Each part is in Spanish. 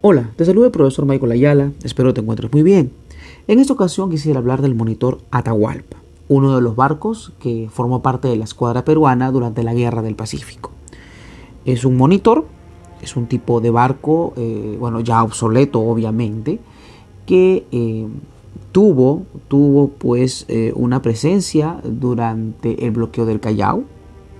Hola, te saluda el profesor Michael Ayala, espero te encuentres muy bien. En esta ocasión quisiera hablar del monitor Atahualpa, uno de los barcos que formó parte de la escuadra peruana durante la Guerra del Pacífico. Es un monitor, es un tipo de barco, ya obsoleto obviamente, que tuvo una presencia durante el bloqueo del Callao.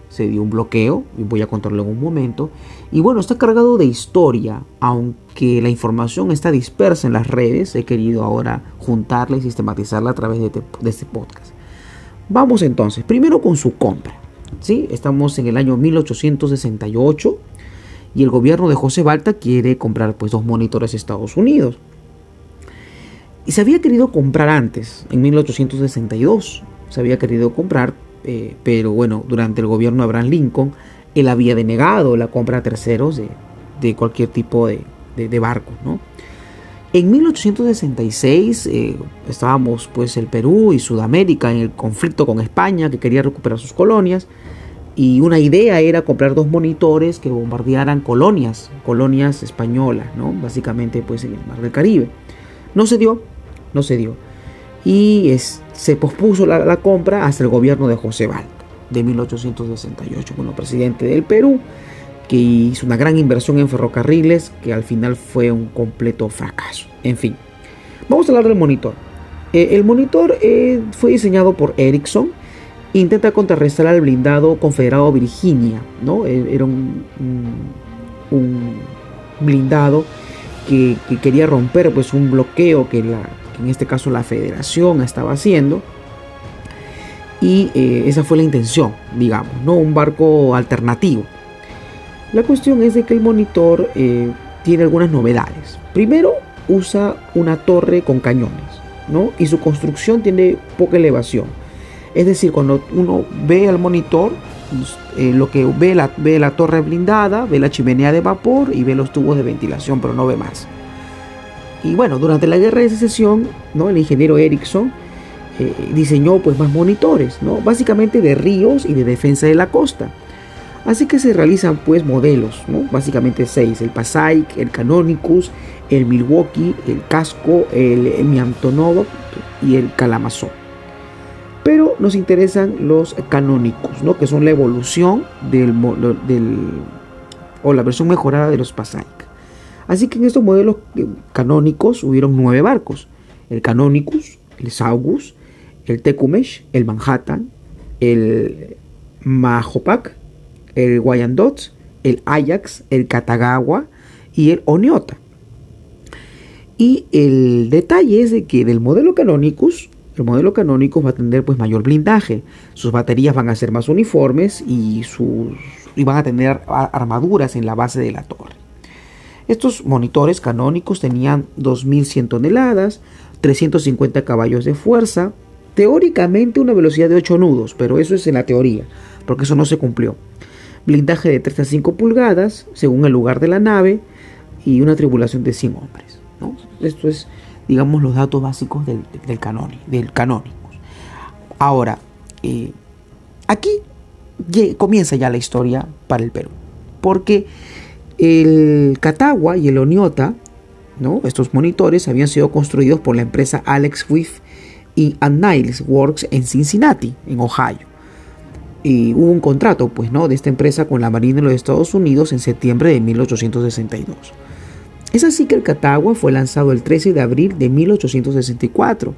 Se dio un bloqueo, y voy a contarlo en un momento. Y bueno, está cargado de historia, aunque la información está dispersa en las redes. He querido ahora juntarla y sistematizarla a través de este podcast. Vamos entonces, primero con su compra. ¿Sí? Estamos en el año 1868 y el gobierno de José Balta quiere comprar dos monitores a Estados Unidos. Y se había querido comprar antes, en 1862. Se había querido comprar, pero bueno, durante el gobierno de Abraham Lincoln, él había denegado la compra a terceros de cualquier tipo de barco, ¿no? En 1866 estábamos el Perú y Sudamérica en el conflicto con España, que quería recuperar sus colonias, y una idea era comprar dos monitores que bombardearan colonias españolas, ¿no? Básicamente en el mar del Caribe. No se dio. Y se pospuso la compra hasta el gobierno de José Balta de 1868, presidente del Perú, que hizo una gran inversión en ferrocarriles que al final fue un completo fracaso. En fin, vamos a hablar del monitor. El monitor fue diseñado por Ericsson. Intenta contrarrestar al blindado confederado Virginia, ¿no? Era un blindado que quería romper un bloqueo que en este caso la Federación estaba haciendo, y esa fue la intención, digamos, ¿no? Un barco alternativo. La cuestión es de que el monitor tiene algunas novedades. Primero, usa una torre con cañones, ¿no? Y su construcción tiene poca elevación. Es decir, cuando uno ve al monitor, lo que ve la torre blindada, ve la chimenea de vapor y ve los tubos de ventilación, pero no ve más. Y bueno, durante la guerra de secesión, ¿no? El ingeniero Ericsson diseñó más monitores, ¿no? Básicamente de ríos y de defensa de la costa. Así que se realizan modelos, ¿no? Básicamente 6: el Passaic, el Canonicus, el Milwaukee, el Casco, el Miantonovo y el Kalamazoo. Pero nos interesan los Canonicus, ¿no? Que son la evolución o la versión mejorada de los Passaic. Así que en estos modelos canónicos hubieron 9 barcos: el Canonicus, el Saugus, el Tecumseh, el Manhattan, el Mahopac, el Wyandotte, el Ajax, el Katagawa y el Oniota. Y el detalle es de que el modelo Canonicus va a tener mayor blindaje. Sus baterías van a ser más uniformes y van a tener armaduras en la base de la torre. Estos monitores canónicos tenían 2100 toneladas, 350 caballos de fuerza, teóricamente una velocidad de 8 nudos, pero eso es en la teoría, porque eso no se cumplió. Blindaje de 3 a 5 pulgadas, según el lugar de la nave, y una tripulación de 100 hombres, ¿no? Esto es, digamos, los datos básicos del Canónicos. Ahora, aquí comienza ya la historia para el Perú, porque el Catawba y el Oniota, ¿no? Estos monitores habían sido construidos por la empresa Alex Swift y Niles Works en Cincinnati, en Ohio. Y hubo un contrato de esta empresa con la Marina de los Estados Unidos en septiembre de 1862. Es así que el Catawba fue lanzado el 13 de abril de 1864.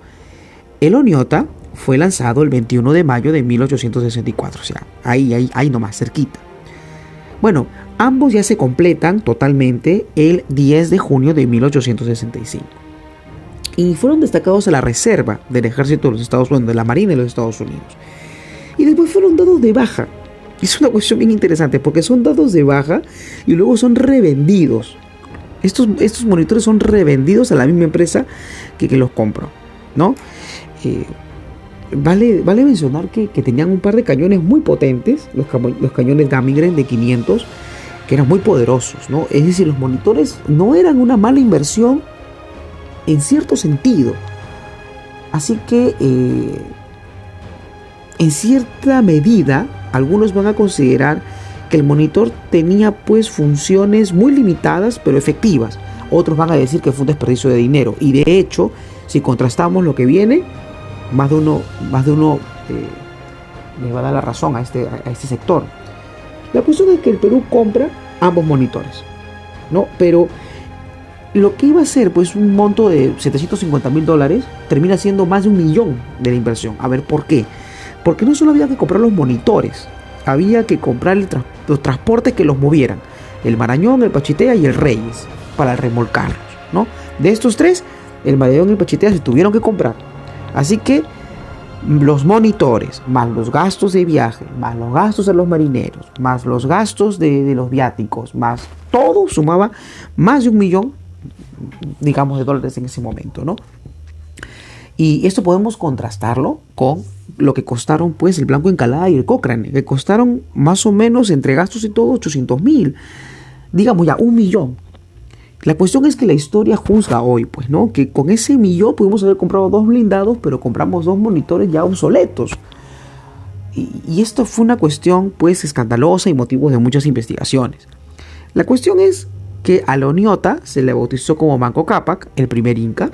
El Oniota fue lanzado el 21 de mayo de 1864, o sea, ahí nomás, cerquita. Bueno, ambos ya se completan totalmente el 10 de junio de 1865. Y fueron destacados a la reserva del ejército de los Estados Unidos, de la Marina de los Estados Unidos. Y después fueron dados de baja. Es una cuestión bien interesante porque son dados de baja y luego son revendidos. Estos monitores son revendidos a la misma empresa que los compró, ¿no? Vale mencionar que tenían un par de cañones muy potentes, los cañones Dahlgren de 500, que eran muy poderosos, ¿no? Es decir, los monitores no eran una mala inversión en cierto sentido. Así que en cierta medida algunos van a considerar que el monitor tenía funciones muy limitadas pero efectivas. otros van a decir que fue un desperdicio de dinero. Y de hecho, si contrastamos lo que viene, más de uno le va a dar la razón a este sector. La cuestión es que el Perú compra ambos monitores, ¿no? Pero lo que iba a ser pues un monto de $750,000 termina siendo más de 1 millón de la inversión. A ver, ¿por qué? Porque no solo había que comprar los monitores, había que comprar los transportes que los movieran: el Marañón, el Pachitea y el Reyes, para remolcarlos, ¿no? De estos tres, el Marañón y el Pachitea se tuvieron que comprar. Así que los monitores, más los gastos de viaje, más los gastos de los marineros, más los gastos de los viáticos, más todo sumaba más de 1 millón, digamos, de dólares en ese momento, ¿no? Y esto podemos contrastarlo con lo que costaron pues el Blanco Encalada y el Cochrane, que costaron más o menos entre gastos y todo 800,000, digamos ya 1 millón. La cuestión es que la historia juzga hoy, pues, ¿no? Que con ese 1 millón pudimos haber comprado 2 blindados, pero compramos 2 monitores ya obsoletos. Y esto fue una cuestión pues escandalosa y motivo de muchas investigaciones. La cuestión es que a la Oñota se le bautizó como Manco Cápac, el primer inca,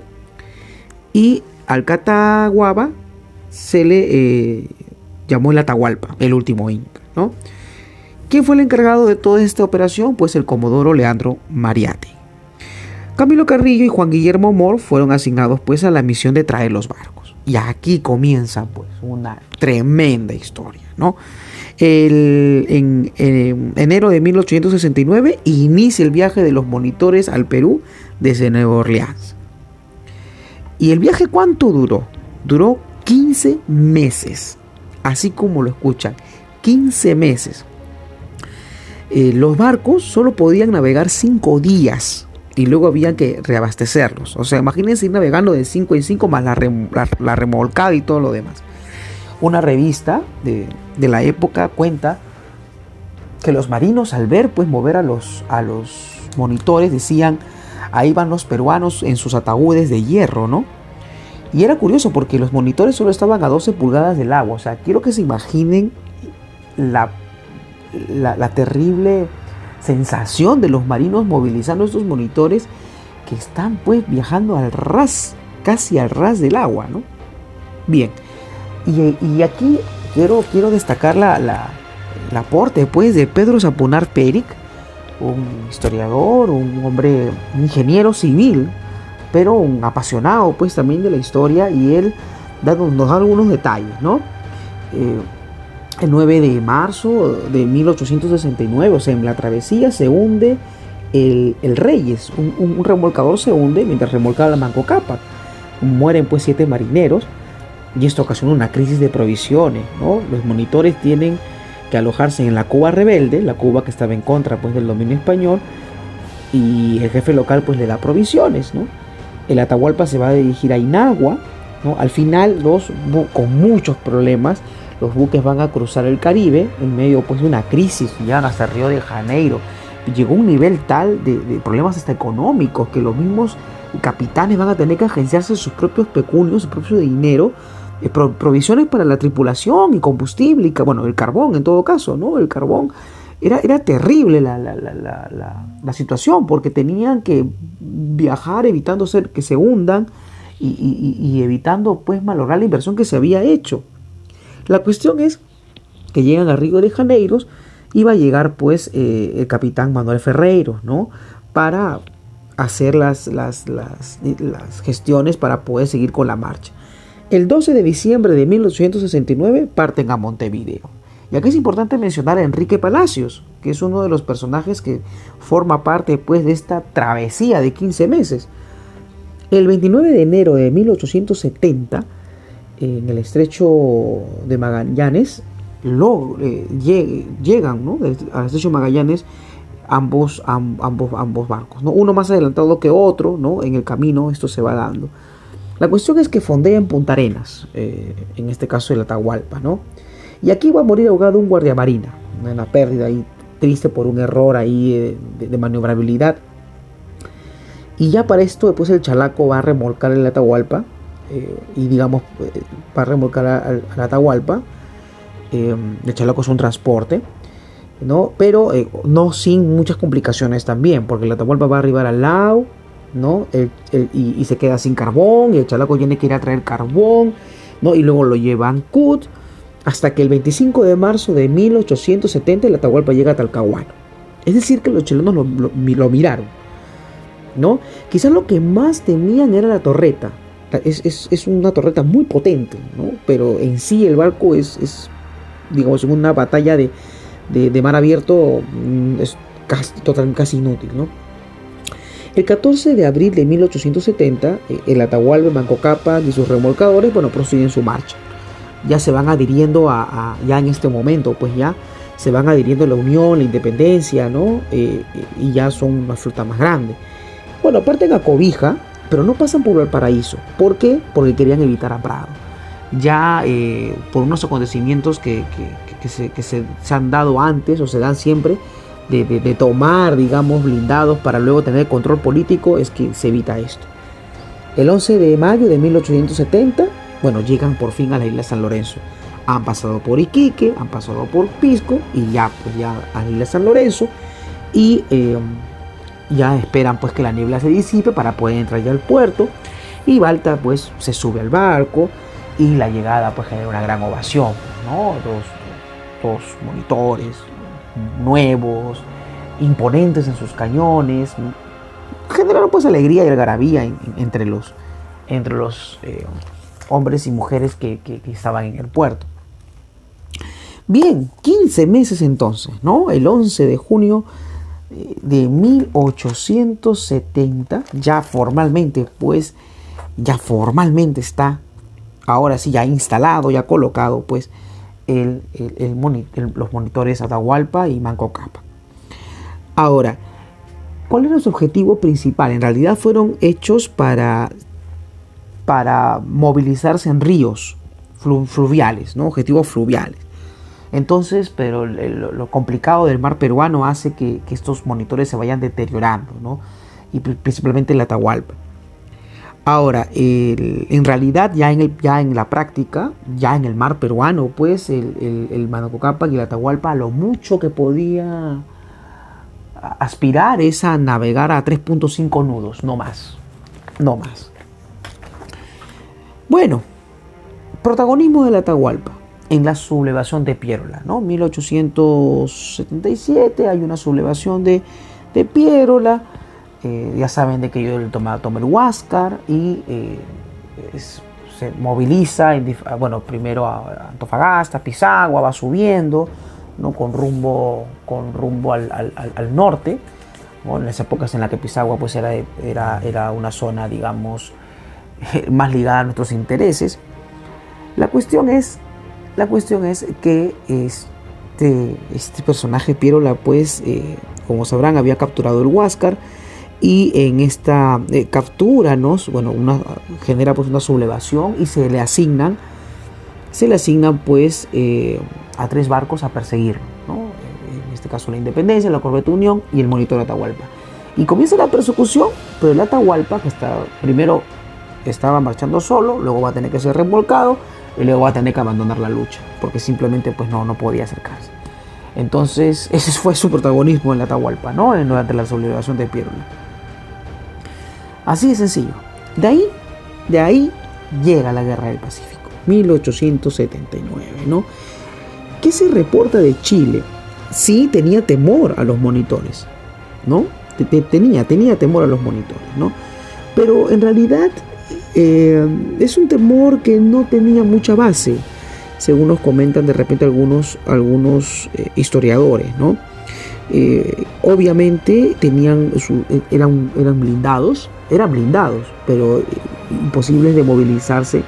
y al Cataguaba se le llamó el Atahualpa, el último inca, ¿no? ¿Quién fue el encargado de toda esta operación? Pues el comodoro Leandro Mariátegui. Camilo Carrillo y Juan Guillermo Moore fueron asignados pues a la misión de traer los barcos. Y aquí comienza pues una tremenda historia, ¿no? En enero de 1869 inicia el viaje de los monitores al Perú desde Nueva Orleans. ¿Y el viaje cuánto duró? Duró 15 meses, así como lo escuchan, 15 meses. Los barcos solo podían navegar 5 días y luego había que reabastecerlos. O sea, imagínense ir navegando de 5 en 5 más la remolcada y todo lo demás. Una revista de la época cuenta que los marinos, al ver pues mover a los monitores, decían: ahí van los peruanos en sus ataúdes de hierro, ¿no? Y era curioso porque los monitores solo estaban a 12 pulgadas del agua. O sea, quiero que se imaginen la terrible sensación de los marinos movilizando estos monitores que están pues viajando al ras, casi al ras del agua, ¿no? Bien, y aquí quiero destacar el aporte pues de Pedro Sapunar Péric, un historiador, un hombre, un ingeniero civil, pero un apasionado pues también de la historia, y él nos da algunos detalles, ¿no? El 9 de marzo de 1869, o sea, en la travesía se hunde el Reyes, un remolcador se hunde mientras remolcaba la Manco Cápac. Mueren pues 7 marineros y esto ocasiona una crisis de provisiones, ¿no? Los monitores tienen que alojarse en la Cuba rebelde, la Cuba que estaba en contra pues del dominio español, y el jefe local pues le da provisiones, ¿no? El Atahualpa se va a dirigir a Inagua, ¿no? Al final, con muchos problemas, los buques van a cruzar el Caribe en medio pues de una crisis, llegan hasta Río de Janeiro. Llegó a un nivel tal de problemas hasta económicos que los mismos capitanes van a tener que agenciarse sus propios pecunios, su propio dinero, provisiones para la tripulación y combustible, y bueno, el carbón en todo caso, ¿no? El carbón. Era terrible la situación, porque tenían que viajar evitando que se hundan y evitando pues malograr la inversión que se había hecho. La cuestión es que llegan a Río de Janeiro y va a llegar pues el capitán Manuel Ferreiro, ¿no? Para hacer las gestiones para poder seguir con la marcha. El 12 de diciembre de 1869 parten a Montevideo. Y aquí es importante mencionar a Enrique Palacios, que es uno de los personajes que forma parte pues de esta travesía de 15 meses. El 29 de enero de 1870, en el estrecho de Magallanes, llegan, ¿no? Al estrecho de Magallanes ambos barcos, ¿no? Uno más adelantado que otro, ¿no? En el camino esto se va dando. La cuestión es que fondea en Punta Arenas, en este caso el Atahualpa, ¿no? Y aquí va a morir ahogado un guardiamarina, una pérdida ahí triste por un error ahí de maniobrabilidad. Y ya para esto después el Chalaco va a remolcar el Atahualpa, y digamos va a remolcar al Atahualpa. El Chalaco es un transporte, ¿no? Pero no sin muchas complicaciones también, porque el Atahualpa va a arribar al Lao, ¿no? Y se queda sin carbón, y el chalaco tiene que ir a traer carbón, ¿no? Y luego lo lleva a Ancud, hasta que el 25 de marzo de 1870 el Atahualpa llega a Talcahuano. Es decir, que los chilenos lo miraron, ¿no? Quizás lo que más temían era la torreta. Es una torreta muy potente, ¿no? Pero en sí el barco es digamos, en una batalla de mar abierto, es casi inútil, ¿no? El 14 de abril de 1870, el Atahualpa, Manco Cápac y sus remolcadores, bueno, prosiguen su marcha. Ya se van adhiriendo ya en este momento, pues ya se van adhiriendo a la Unión, la Independencia, ¿no? Y ya son una flota más grande. Bueno, parten a Cobija, pero no pasan por Valparaíso. ¿Por qué? Porque querían evitar a Prado. Ya por unos acontecimientos que se han dado antes o se dan siempre, de tomar, digamos, blindados para luego tener control político, es que se evita esto. El 11 de mayo de 1870, bueno, llegan por fin a la isla San Lorenzo. Han pasado por Iquique, han pasado por Pisco y ya a la isla San Lorenzo, y ya esperan pues que la niebla se disipe para poder entrar ya al puerto, y Balta pues se sube al barco y la llegada pues genera una gran ovación, ¿no? Dos monitores nuevos, imponentes en sus cañones, generaron pues alegría y algarabía entre los hombres y mujeres que estaban en el puerto. Bien, 15 meses entonces, ¿no? El 11 de junio de 1870, ya formalmente está, ahora sí, ya instalado, ya colocado, pues, los monitores Atahualpa y Manco Cápac. Ahora, ¿cuál era su objetivo principal? En realidad fueron hechos para movilizarse en ríos fluviales, ¿no? Objetivos fluviales. Entonces, pero lo complicado del mar peruano hace que estos monitores se vayan deteriorando, ¿no? Y principalmente el Atahualpa. Ahora, en realidad, ya en la práctica, ya en el mar peruano, pues el Manco Cápac y el Atahualpa, lo mucho que podía aspirar es a navegar a 3.5 nudos, no más. Bueno, protagonismo del Atahualpa en la sublevación de Piérola, ¿no? 1877 hay una sublevación de Piérola. Ya saben de que yo toma el Huáscar y se moviliza, primero a Antofagasta, Pisagua, va subiendo, ¿no? con rumbo al norte, ¿no? En las épocas en las que Pisagua pues era una zona, digamos, más ligada a nuestros intereses. La cuestión es que este personaje Piérola, pues, como sabrán, había capturado el Huáscar, y en esta captura, ¿no? Genera pues una sublevación y se le asignan pues a 3 barcos a perseguirlo, ¿no? En este caso la Independencia, la Corbeta Unión y el monitor Atahualpa. Y comienza la persecución, pero el Atahualpa, que primero estaba marchando solo, luego va a tener que ser remolcado y luego va a tener que abandonar la lucha, porque simplemente pues no podía acercarse. Entonces ese fue su protagonismo en el Atahualpa, ¿no? Durante la sublevación de Piérola. Así de sencillo. De ahí llega la Guerra del Pacífico, 1879, ¿no? ¿Qué se reporta de Chile? Sí, tenía temor a los monitores, ¿no? Tenía temor a los monitores, ¿no? Pero en realidad es un temor que no tenía mucha base, según nos comentan de repente algunos historiadores, ¿no? Obviamente eran blindados, pero imposibles de movilizarse,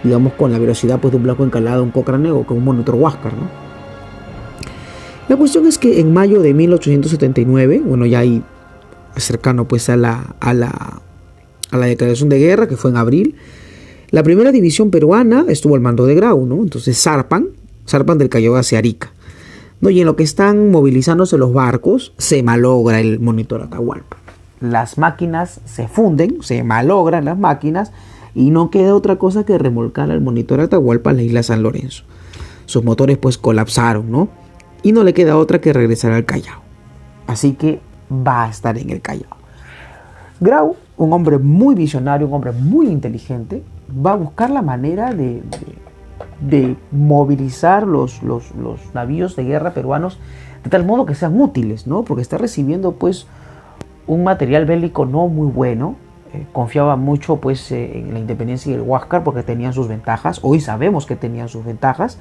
digamos, con la velocidad pues, de un blanco encalado, un Cochrane o con un monitor Huáscar, ¿no? La cuestión es que en mayo de 1879, bueno, ya ahí cercano pues a la declaración de guerra, que fue en abril, la primera división peruana estuvo al mando de Grau, ¿no? Entonces zarpan del Callao hacia Arica, ¿no? Y en lo que están movilizándose los barcos, se malogra el monitor Atahualpa. Las máquinas se funden, se malogran las máquinas, y no queda otra cosa que remolcar al monitor Atahualpa a la isla San Lorenzo. Sus motores pues colapsaron, ¿no? Y no le queda otra que regresar al Callao. Así que va a estar en el Callao. Grau un hombre muy visionario, un hombre muy inteligente, va a buscar la manera de movilizar los navíos de guerra peruanos de tal modo que sean útiles, ¿no? Porque está recibiendo pues un material bélico no muy bueno. Confiaba mucho pues en la Independencia y el Huáscar porque tenían sus ventajas. Hoy sabemos que tenían sus ventajas,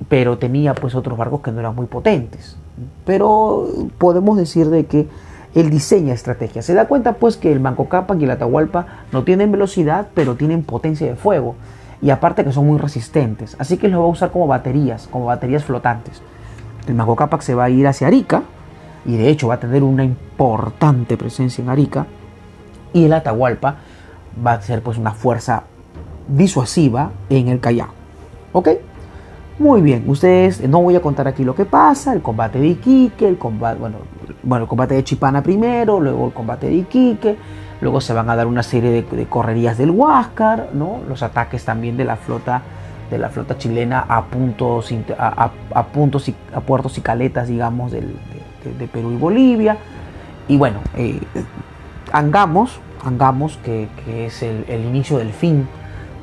pero tenía pues otros barcos que no eran muy potentes. Pero podemos decir de que él diseña estrategias. Se da cuenta pues que el Manco Cápac y el Atahualpa no tienen velocidad, pero tienen potencia de fuego. Y aparte que son muy resistentes. Así que los va a usar como baterías flotantes. El Manco Cápac se va a ir hacia Arica, y de hecho va a tener una importante presencia en Arica. Y el Atahualpa va a ser pues una fuerza disuasiva en el Callao. ¿Ok? Muy bien, ustedes, no voy a contar aquí lo que pasa, el combate de Iquique, el combate de Chipana primero, luego el combate de Iquique, luego se van a dar una serie de correrías del Huáscar, ¿no? Los ataques también de la flota chilena a puertos y caletas, digamos, de Perú y Bolivia. Y bueno, Angamos, que es el inicio del fin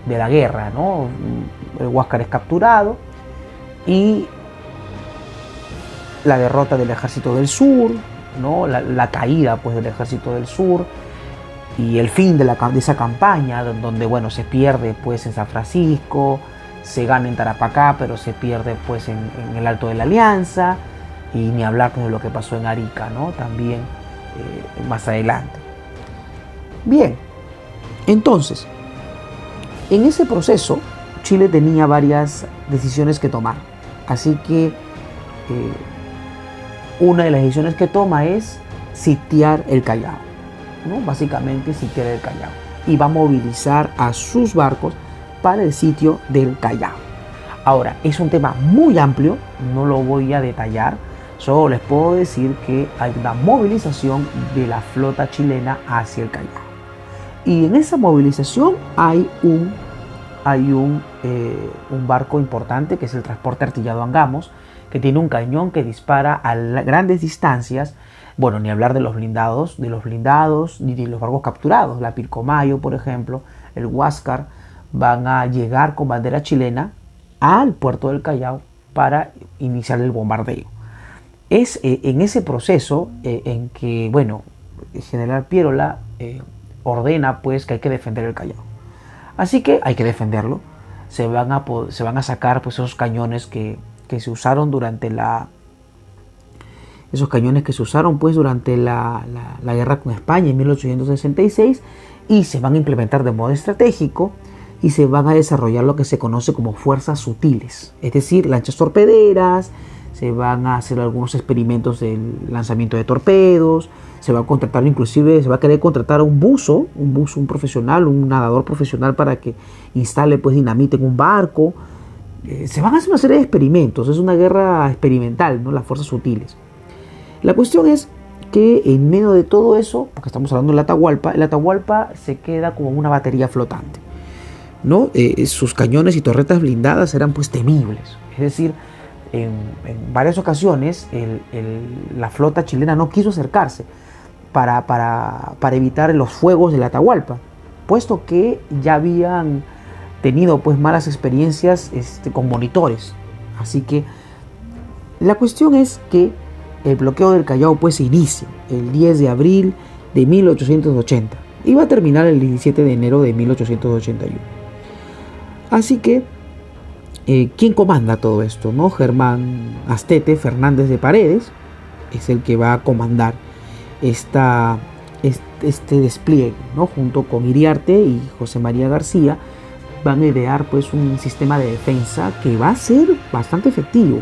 de la guerra, ¿no? El Huáscar es capturado y la derrota del Ejército del Sur, ¿no? La caída pues del Ejército del Sur y el fin de esa campaña donde bueno, se pierde pues en San Francisco, se gana en Tarapacá, pero se pierde pues en el Alto de la Alianza, y ni hablar pues de lo que pasó en Arica, ¿no? También más adelante. Bien, entonces, en ese proceso Chile tenía varias decisiones que tomar. Así que una de las decisiones que toma es sitiar el Callao, ¿no? Básicamente sitiar el Callao. Y va a movilizar a sus barcos para el sitio del Callao. Ahora, es un tema muy amplio, no lo voy a detallar, solo les puedo decir que hay una movilización de la flota chilena hacia el Callao. Y en esa movilización hay un barco importante que es el transporte artillado Angamos, que tiene un cañón que dispara a grandes distancias. Bueno, ni hablar de los blindados, ni de los barcos capturados. La Pilcomayo, por ejemplo, el Huáscar, van a llegar con bandera chilena al puerto del Callao para iniciar el bombardeo. Es en ese proceso en que, bueno, el general Pierola ordena pues que hay que defender el Callao. Así que hay que defenderlo. Se van a sacar pues esos cañones que se usaron durante la guerra con España en 1866, y se van a implementar de modo estratégico y se van a desarrollar lo que se conoce como fuerzas sutiles, es decir, lanchas torpederas. Se van a hacer algunos experimentos del lanzamiento de torpedos, se va a contratar, inclusive se va a querer contratar a un buzo, un profesional, un nadador profesional para que instale pues dinamita en un barco. Se van a hacer una serie de experimentos, es una guerra experimental, ¿no? Las fuerzas sutiles. La cuestión es que en medio de todo eso, porque estamos hablando del Atahualpa, el Atahualpa se queda como una batería flotante, ¿no? Sus cañones y torretas blindadas eran pues temibles, es decir, en varias ocasiones la flota chilena no quiso acercarse para evitar los fuegos del Atahualpa, puesto que ya habían tenido pues malas experiencias con monitores. Así que la cuestión es que el bloqueo del Callao pues se inicia el 10 de abril de 1880 y va a terminar el 17 de enero de 1881. Así que ¿quién comanda todo esto, no? Germán Astete Fernández de Paredes es el que va a comandar este despliegue, ¿no? Junto con Iriarte y José María García van a idear pues un sistema de defensa que va a ser bastante efectivo.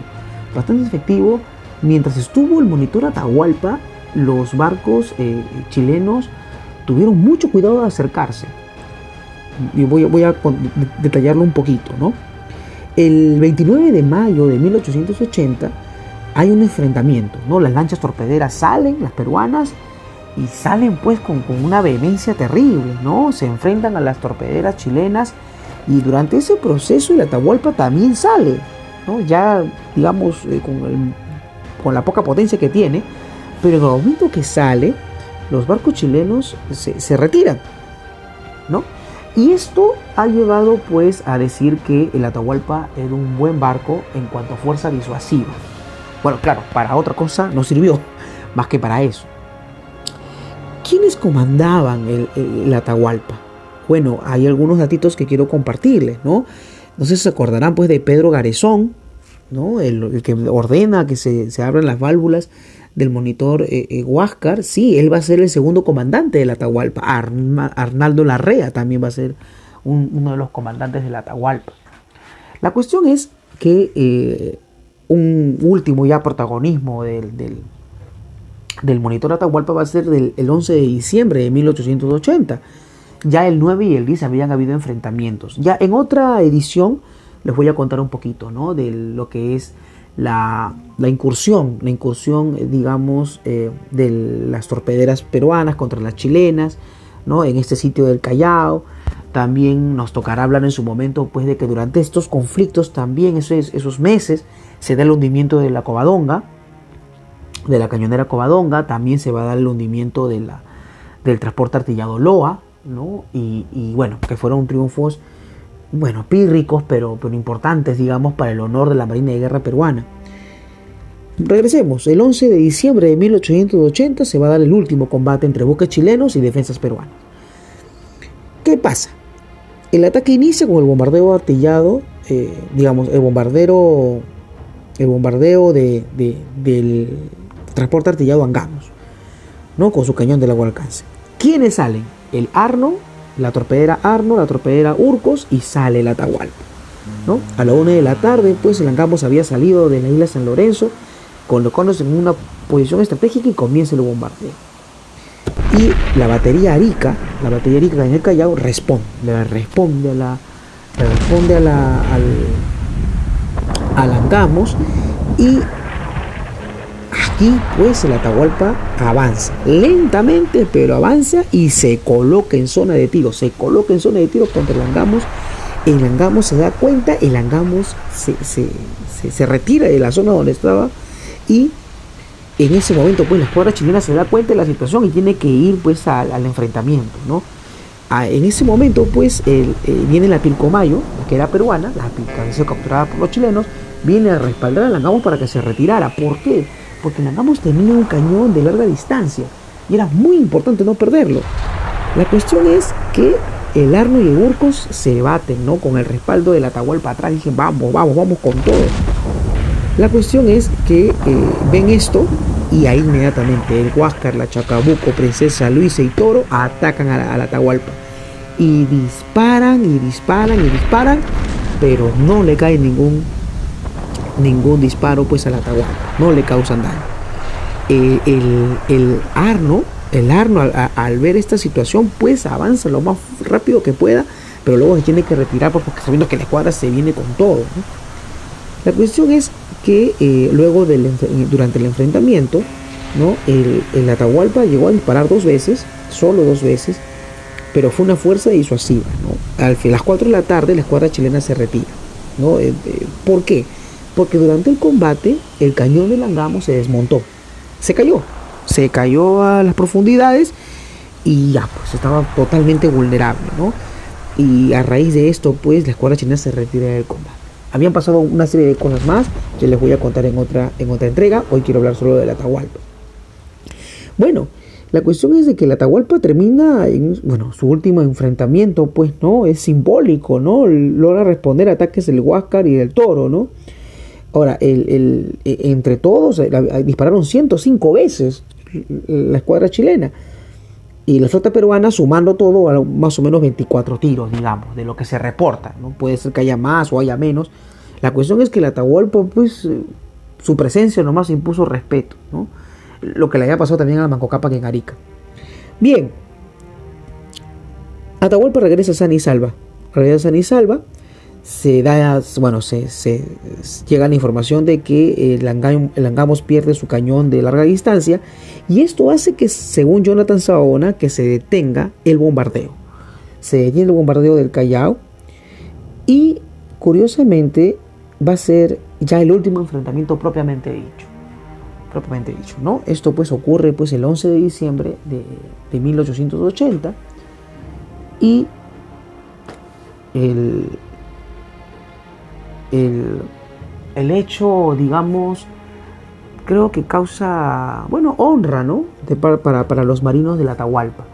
Mientras estuvo el monitor Atahualpa, los barcos chilenos tuvieron mucho cuidado de acercarse. Y voy a detallarlo un poquito, ¿no? El 29 de mayo de 1880 hay un enfrentamiento, ¿no? Las lanchas torpederas salen, las peruanas, y salen pues con una vehemencia terrible, ¿no? Se enfrentan a las torpederas chilenas, y durante ese proceso el Atahualpa también sale, ¿no? Ya digamos con la poca potencia que tiene, pero en el momento que sale los barcos chilenos se retiran, ¿no? Y esto ha llevado pues a decir que el Atahualpa era un buen barco en cuanto a fuerza disuasiva. Bueno, claro, para otra cosa no sirvió, más que para eso. ¿Quiénes comandaban el Atahualpa? Bueno, hay algunos datitos que quiero compartirles, ¿no? No sé si se acordarán pues de Pedro Garezón, ¿no? El que ordena que se abran las válvulas del monitor Huáscar. Sí, él va a ser el segundo comandante del Atahualpa. Arnaldo Larrea también va a ser uno de los comandantes del Atahualpa. La cuestión es que un último ya protagonismo del monitor Atahualpa va a ser el 11 de diciembre de 1880. Ya el 9 y el 10 habían habido enfrentamientos. Ya en otra edición les voy a contar un poquito, ¿no?, de lo que es la incursión, digamos, de las torpederas peruanas contra las chilenas, ¿no?, en este sitio del Callao. También nos tocará hablar en su momento pues de que durante estos conflictos también esos meses se da el hundimiento de la Covadonga, de la cañonera Covadonga. También se va a dar el hundimiento del transporte artillado Loa, ¿no? Y bueno, que fueron triunfos, bueno, pírricos, pero importantes, digamos, para el honor de la Marina de Guerra peruana. Regresemos. El 11 de diciembre de 1880 se va a dar el último combate entre buques chilenos y defensas peruanas. ¿Qué pasa? El ataque inicia con el bombardeo artillado, digamos, el bombardeo del transporte artillado Angamos, ¿no?, con su cañón de largo alcance. ¿Quiénes salen? El Arno, la torpedera Arno, la torpedera Urcos, y sale el Atahualpa, ¿no? A la 1 de la tarde, pues el Angamos había salido de la isla San Lorenzo, colocándose en una posición estratégica, y comienza el bombardeo. Y la batería Arica en el Callao responde al Angamos, y aquí pues el Atahualpa avanza lentamente, pero avanza y se coloca en zona de tiro contra el Angamos. El Angamos se da cuenta, el Angamos se retira de la zona donde estaba, y en ese momento pues la escuadra chilena se da cuenta de la situación y tiene que ir pues al enfrentamiento, ¿no? En ese momento pues viene la Pilcomayo, que era peruana, la que había sido capturada por los chilenos, viene a respaldar al Angamos para que se retirara. ¿Por qué? Porque el Angamos tenía un cañón de larga distancia y era muy importante no perderlo. La cuestión es que el Arno y el Urcos se baten, ¿no?, con el respaldo del Atahualpa atrás. Dicen, vamos con todo. La cuestión es que ven esto, y ahí inmediatamente el Huáscar, la Chacabuco, Princesa Luisa y Toro atacan al Atahualpa. Y disparan, pero no le cae ningún disparo pues al Atahualpa, no le causan daño. El Arno al ver esta situación pues avanza lo más rápido que pueda, pero luego se tiene que retirar porque sabiendo que la escuadra se viene con todo, ¿no? La cuestión es que luego durante el enfrentamiento, ¿no?, el Atahualpa llegó a disparar solo dos veces, pero fue una fuerza disuasiva, ¿no? A las 4 de la tarde la escuadra chilena se retira, ¿no? ¿Por qué? Porque durante el combate el cañón del Angamos se desmontó, se cayó a las profundidades, y ya pues estaba totalmente vulnerable, ¿no? Y a raíz de esto pues la escuadra chilena se retira del combate. Habían pasado una serie de cosas más que les voy a contar en otra entrega. Hoy quiero hablar solo del Atahualpa. Bueno, la cuestión es de que el Atahualpa termina su último enfrentamiento, pues, ¿no?, es simbólico, ¿no? Logra responder a ataques del Huáscar y del Toro, ¿no? Ahora, entre todos dispararon 105 veces la escuadra chilena, y la flota peruana, sumando todo, a más o menos 24 tiros, digamos, de lo que se reporta, ¿no? Puede ser que haya más o haya menos. La cuestión es que el Atahualpa, pues, su presencia nomás impuso respeto, ¿no? Lo que le había pasado también a Manco Cápac en Arica. Bien, Atahualpa regresa sana y salva. Llega la información de que el Angamos pierde su cañón de larga distancia, y esto hace que, según Jonathan Saona, que se detenga el bombardeo. Se detiene el bombardeo del Callao, y curiosamente va a ser ya el último enfrentamiento propiamente dicho. propiamente dicho, ¿no? Esto pues ocurre pues el 11 de diciembre de 1880 y el, el, el hecho, digamos, creo que causa, bueno, honra, ¿no? Para los marinos del Atahualpa,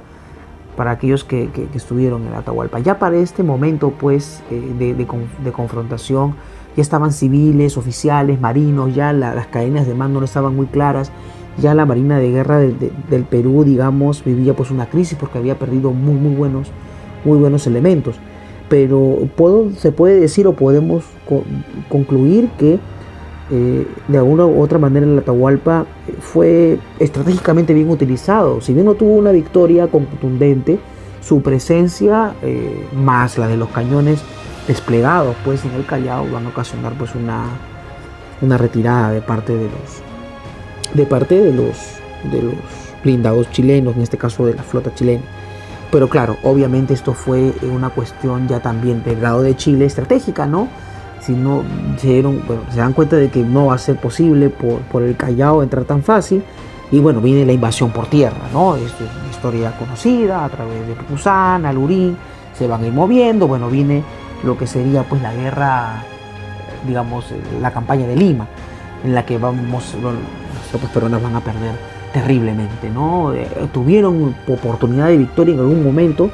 para aquellos que estuvieron en el Atahualpa. Ya para este momento, pues, de confrontación, ya estaban civiles, oficiales, marinos, ya las cadenas de mando no estaban muy claras, ya la Marina de Guerra del Perú, digamos, vivía pues una crisis porque había perdido muy buenos elementos. Pero se puede decir o podemos concluir que de alguna u otra manera el Atahualpa fue estratégicamente bien utilizado. Si bien no tuvo una victoria contundente, su presencia más la de los cañones desplegados pues en el Callao van a ocasionar pues una retirada de parte de los blindados chilenos, en este caso de la flota chilena. Pero claro, obviamente esto fue una cuestión ya también del lado de Chile estratégica, ¿no? Si no se dan cuenta de que no va a ser posible por el Callao entrar tan fácil, y bueno, viene la invasión por tierra, ¿no? Esto es una historia conocida a través de Pupusán, Alurí, se van a ir moviendo, bueno, viene lo que sería pues la guerra, digamos, la campaña de Lima, en la que las tropas peruanas van a perder terriblemente, ¿no? Tuvieron oportunidad de victoria en algún momento,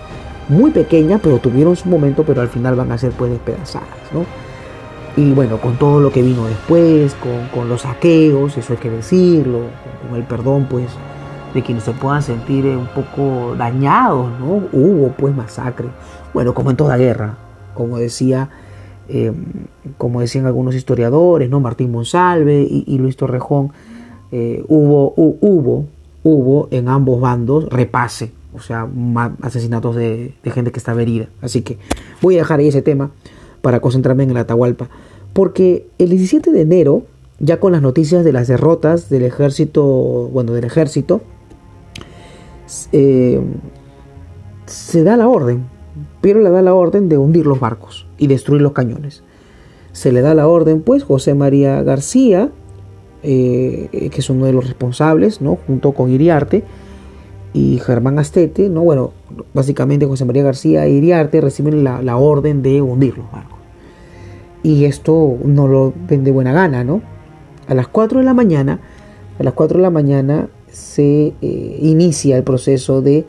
muy pequeña, pero tuvieron su momento, pero al final van a ser pues despedazadas, ¿no? Y bueno, con todo lo que vino después, con los saqueos, eso hay que decirlo, con el perdón pues de quienes se puedan sentir un poco dañados, ¿no? Hubo pues masacre, bueno, como en toda guerra, como decían algunos historiadores, ¿no? Martín Monsalve y Luis Torrejón, hubo en ambos bandos repase, o sea, asesinatos de gente que estaba herida. Así que voy a dejar ahí ese tema para concentrarme en el Atahualpa, porque el 17 de enero, ya con las noticias de las derrotas del ejército, se da la orden, pero le da la orden de hundir los barcos y destruir los cañones. Se le da la orden, pues, José María García, que es uno de los responsables, ¿no? Junto con Iriarte y Germán Astete, ¿no? Bueno, básicamente José María García e Iriarte reciben la orden de hundir los barcos. Y esto no lo ven de buena gana, ¿no? A las 4 de la mañana se inicia el proceso del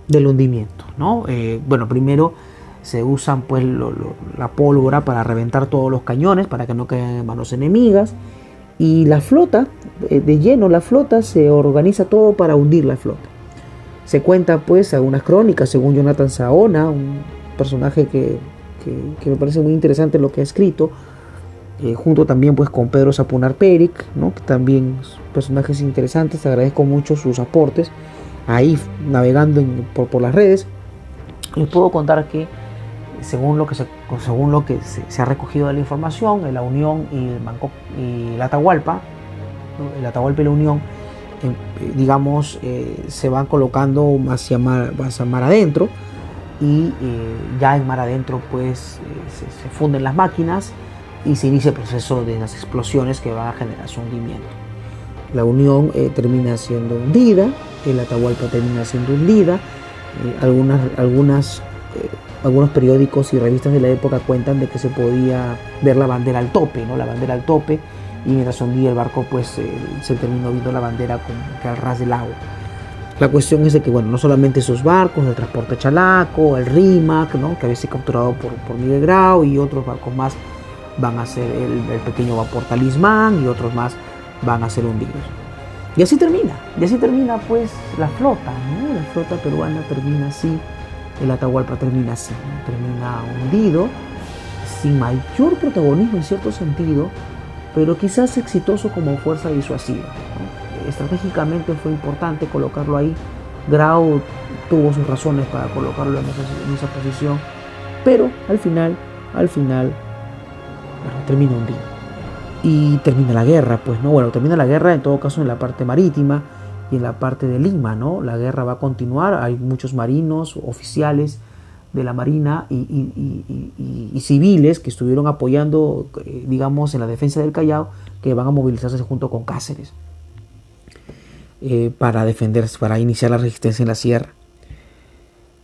hundimiento, ¿no? Bueno, primero se usan pues la pólvora para reventar todos los cañones, para que no caigan en manos enemigas. Y la flota, la flota se organiza todo para hundir la flota. Se cuenta pues algunas crónicas, según Jonathan Sahona, un personaje que me parece muy interesante lo que ha escrito, junto también pues con Pedro Sapunar Peric, ¿no? Que también personajes interesantes. Agradezco mucho sus aportes ahí navegando por las redes. Les puedo contar que según lo que se ha recogido de la información, la Unión y el Atahualpa, ¿no? El Atahualpa y la Unión, digamos, se van colocando hacia mar adentro, y ya en mar adentro pues se funden las máquinas y se inicia el proceso de las explosiones que van a generar su hundimiento. La Unión termina siendo hundida, el Atahualpa termina siendo hundida. Algunos periódicos y revistas de la época cuentan de que se podía ver la bandera al tope, ¿no? La bandera al tope, y mientras hundía el barco pues se terminó viendo la bandera que al ras del agua. La cuestión es de que, bueno, no solamente esos barcos, el transporte Chalaco, el Rímac, ¿no? Que había sido capturado por Miguel Grau, y otros barcos más van a ser el pequeño vapor Talismán, y otros más van a ser hundidos. Y así termina pues la flota, ¿no? La flota peruana termina así, el Atahualpa termina así, ¿no? Termina hundido, sin mayor protagonismo en cierto sentido, pero quizás exitoso como fuerza disuasiva, ¿no? Estratégicamente fue importante colocarlo ahí. Grau tuvo sus razones para colocarlo en esa posición, pero al final termina hundido. Y termina la guerra, pues, ¿no? Bueno, termina la guerra en todo caso en la parte marítima y en la parte de Lima, ¿no? La guerra va a continuar, hay muchos marinos, oficiales de la Marina y civiles que estuvieron apoyando, digamos, en la defensa del Callao, que van a movilizarse junto con Cáceres para defenderse, para iniciar la resistencia en la sierra.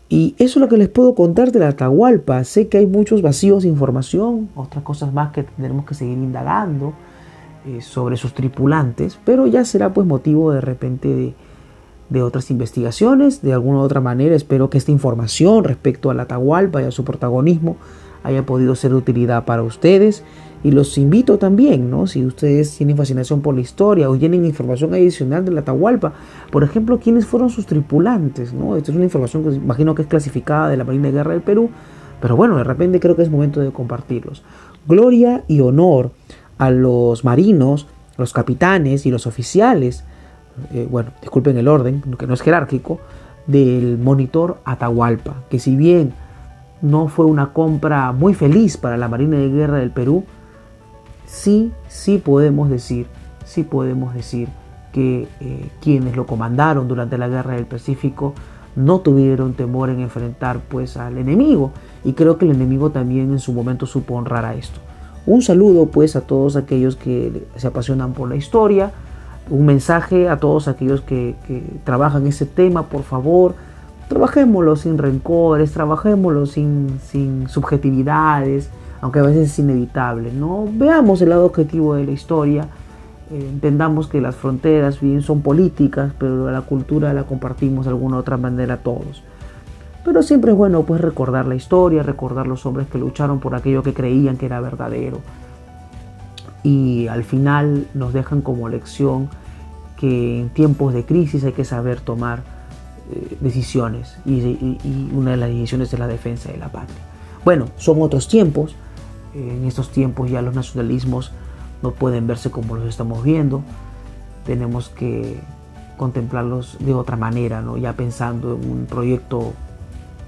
Y eso es lo que les puedo contar de la Atahualpa. Sé que hay muchos vacíos de información, otras cosas más que tendremos que seguir indagando sobre sus tripulantes, pero ya será pues motivo de repente de otras investigaciones. De alguna u otra manera espero que esta información respecto a la Atahualpa y a su protagonismo haya podido ser de utilidad para ustedes, y los invito también, ¿no? Si ustedes tienen fascinación por la historia o tienen información adicional de la Atahualpa, por ejemplo, quiénes fueron sus tripulantes, ¿no? Esta es una información que imagino que es clasificada de la Marina de Guerra del Perú, pero bueno, de repente creo que es momento de compartirlos. Gloria y honor a los marinos, los capitanes y los oficiales, bueno, disculpen el orden, que no es jerárquico, del monitor Atahualpa, que si bien no fue una compra muy feliz para la Marina de Guerra del Perú, sí podemos decir que quienes lo comandaron durante la Guerra del Pacífico no tuvieron temor en enfrentar pues al enemigo, y creo que el enemigo también en su momento supo honrar a esto. Un saludo pues a todos aquellos que se apasionan por la historia, un mensaje a todos aquellos que trabajan ese tema: por favor, trabajémoslo sin rencores, trabajémoslo sin subjetividades, aunque a veces es inevitable, ¿no? Veamos el lado objetivo de la historia, entendamos que las fronteras bien son políticas, pero la cultura la compartimos de alguna u otra manera todos. Pero siempre es bueno pues recordar la historia, recordar los hombres que lucharon por aquello que creían que era verdadero, y al final nos dejan como lección que en tiempos de crisis hay que saber tomar decisiones, y una de las decisiones es la defensa de la patria. Bueno, son otros tiempos. En estos tiempos ya los nacionalismos no pueden verse como los estamos viendo. Tenemos que contemplarlos de otra manera, ¿no? Ya pensando en un proyecto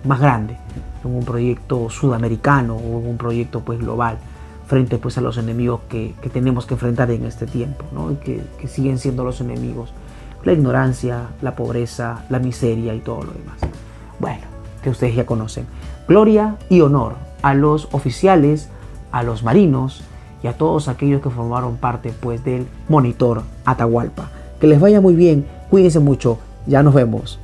más grande, en un proyecto sudamericano o en un proyecto pues global, frente pues a los enemigos que tenemos que enfrentar en este tiempo, ¿no? que siguen siendo los enemigos: la ignorancia, la pobreza, la miseria y todo lo demás. Bueno, que ustedes ya conocen. Gloria y honor a los oficiales, a los marinos y a todos aquellos que formaron parte pues del monitor Atahualpa. Que les vaya muy bien, cuídense mucho, ya nos vemos.